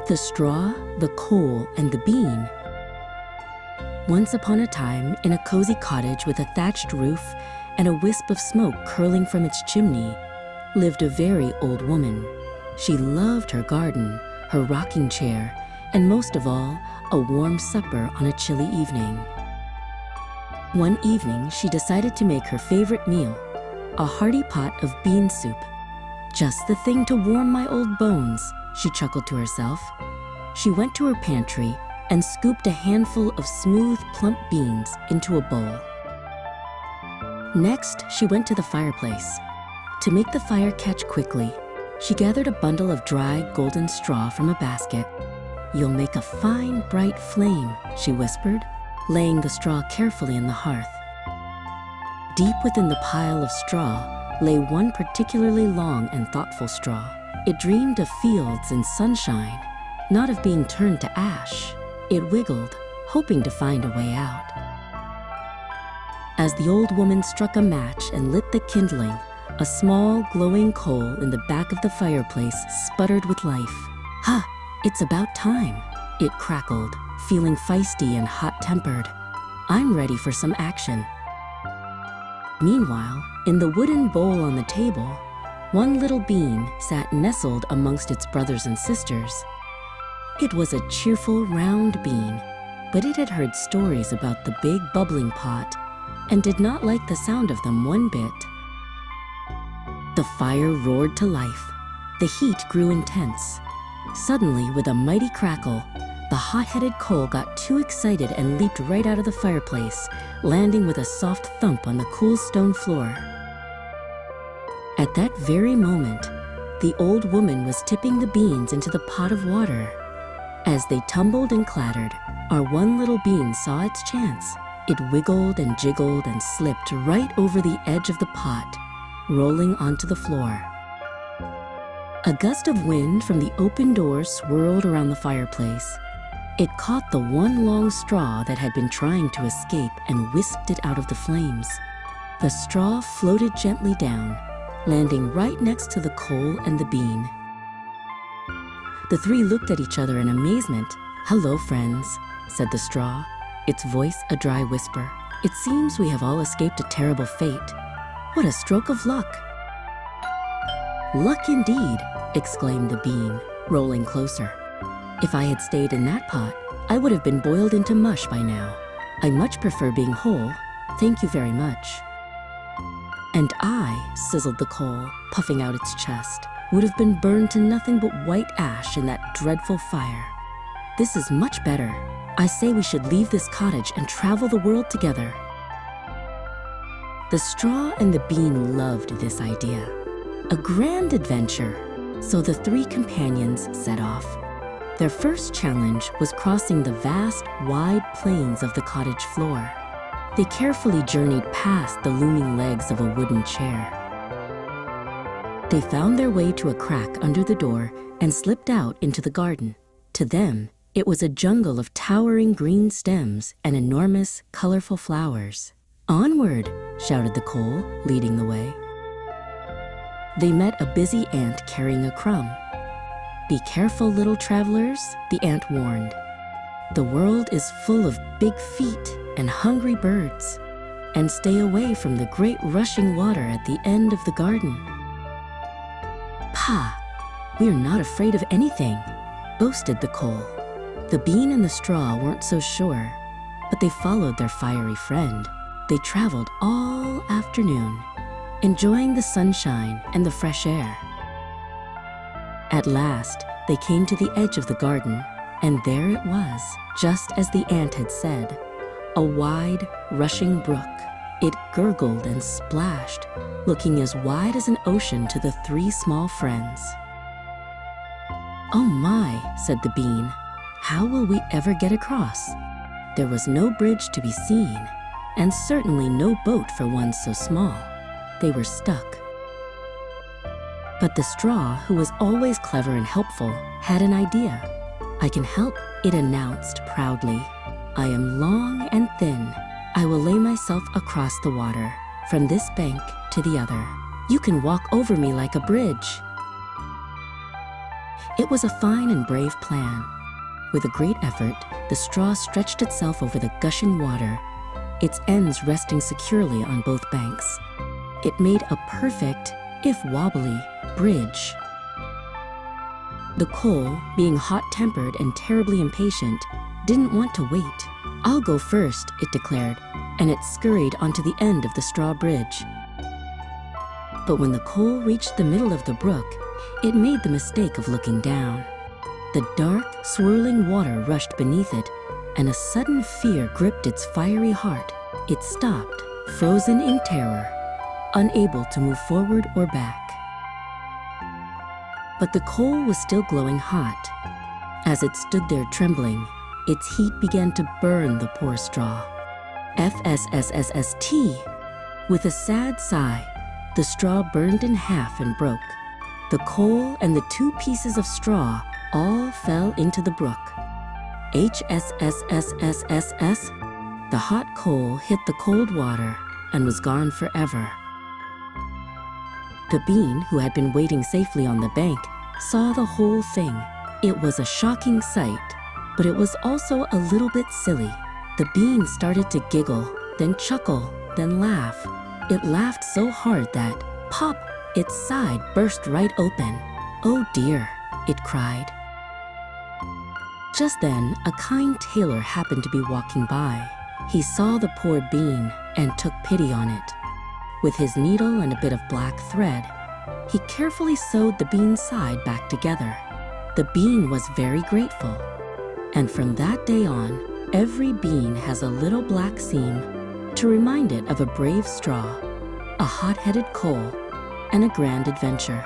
The straw, the coal, and the bean. Once upon a time, in a cozy cottage with a thatched roof and a wisp of smoke curling from its chimney, lived a very old woman. She loved her garden, her rocking chair, and most of all, a warm supper on a chilly evening. One evening, she decided to make her favorite meal, a hearty pot of bean soup. "Just the thing to warm my old bones," she chuckled to herself. She went to her pantry and scooped a handful of smooth, plump beans into a bowl. Next, she went to the fireplace. To make the fire catch quickly, she gathered a bundle of dry, golden straw from a basket. "You'll make a fine, bright flame," she whispered, laying the straw carefully in the hearth. Deep within the pile of straw lay one particularly long and thoughtful straw. It dreamed of fields and sunshine, not of being turned to ash. It wiggled, hoping to find a way out. As the old woman struck a match and lit the kindling, a small, glowing coal in the back of the fireplace sputtered with life. "Ha! It's about time," it crackled, feeling feisty and hot-tempered. "I'm ready for some action." Meanwhile, in the wooden bowl on the table, one little bean sat nestled amongst its brothers and sisters. It was a cheerful, round bean, but it had heard stories about the big bubbling pot and did not like the sound of them one bit. The fire roared to life. The heat grew intense. Suddenly, with a mighty crackle, the hot-headed coal got too excited and leaped right out of the fireplace, landing with a soft thump on the cool stone floor. At that very moment, the old woman was tipping the beans into the pot of water. As they tumbled and clattered, our one little bean saw its chance. It wiggled and jiggled and slipped right over the edge of the pot, rolling onto the floor. A gust of wind from the open door swirled around the fireplace. It caught the one long straw that had been trying to escape and whisked it out of the flames. The straw floated gently down, landing right next to the coal and the bean. The three looked at each other in amazement. "Hello, friends," said the straw, its voice a dry whisper. "It seems we have all escaped a terrible fate. What a stroke of luck!" "Luck indeed," exclaimed the bean, rolling closer. "If I had stayed in that pot, I would have been boiled into mush by now. I much prefer being whole. Thank you very much." "And I," sizzled the coal, puffing out its chest, "would have been burned to nothing but white ash in that dreadful fire. This is much better. I say we should leave this cottage and travel the world together." The straw and the bean loved this idea. A grand adventure. So the three companions set off. Their first challenge was crossing the vast, wide plains of the cottage floor. They carefully journeyed past the looming legs of a wooden chair. They found their way to a crack under the door and slipped out into the garden. To them, it was a jungle of towering green stems and enormous, colorful flowers. "Onward!" shouted the coal, leading the way. They met a busy ant carrying a crumb. "Be careful, little travelers," the ant warned. "The world is full of big feet and hungry birds, and stay away from the great rushing water at the end of the garden." "Pah! We're not afraid of anything," boasted the coal. The bean and the straw weren't so sure, but they followed their fiery friend. They traveled all afternoon, enjoying the sunshine and the fresh air. At last, they came to the edge of the garden, and there it was, just as the ant had said, a wide, rushing brook. It gurgled and splashed, looking as wide as an ocean to the three small friends. "Oh my," said the bean, "how will we ever get across?" There was no bridge to be seen, and certainly no boat for one so small. They were stuck. But the straw, who was always clever and helpful, had an idea. "I can help," it announced proudly. "I am long and thin. I will lay myself across the water, from this bank to the other. You can walk over me like a bridge." It was a fine and brave plan. With a great effort, the straw stretched itself over the gushing water, its ends resting securely on both banks. It made a perfect, if wobbly, bridge. The coal, being hot-tempered and terribly impatient, didn't want to wait. "I'll go first," it declared, and it scurried onto the end of the straw bridge. But when the coal reached the middle of the brook, it made the mistake of looking down. The dark, swirling water rushed beneath it, and a sudden fear gripped its fiery heart. It stopped, frozen in terror, unable to move forward or back. But the coal was still glowing hot. As it stood there trembling, its heat began to burn the poor straw. FSSSST. With a sad sigh, the straw burned in half and broke. The coal and the 2 pieces of straw all fell into the brook. HSSSSSS. The hot coal hit the cold water and was gone forever. The bean, who had been waiting safely on the bank, saw the whole thing. It was a shocking sight, but it was also a little bit silly. The bean started to giggle, then chuckle, then laugh. It laughed so hard that, pop, its side burst right open. "Oh dear," it cried. Just then, a kind tailor happened to be walking by. He saw the poor bean and took pity on it. With his needle and a bit of black thread, he carefully sewed the bean's side back together. The bean was very grateful, and from that day on, every bean has a little black seam to remind it of a brave straw, a hot-headed coal, and a grand adventure.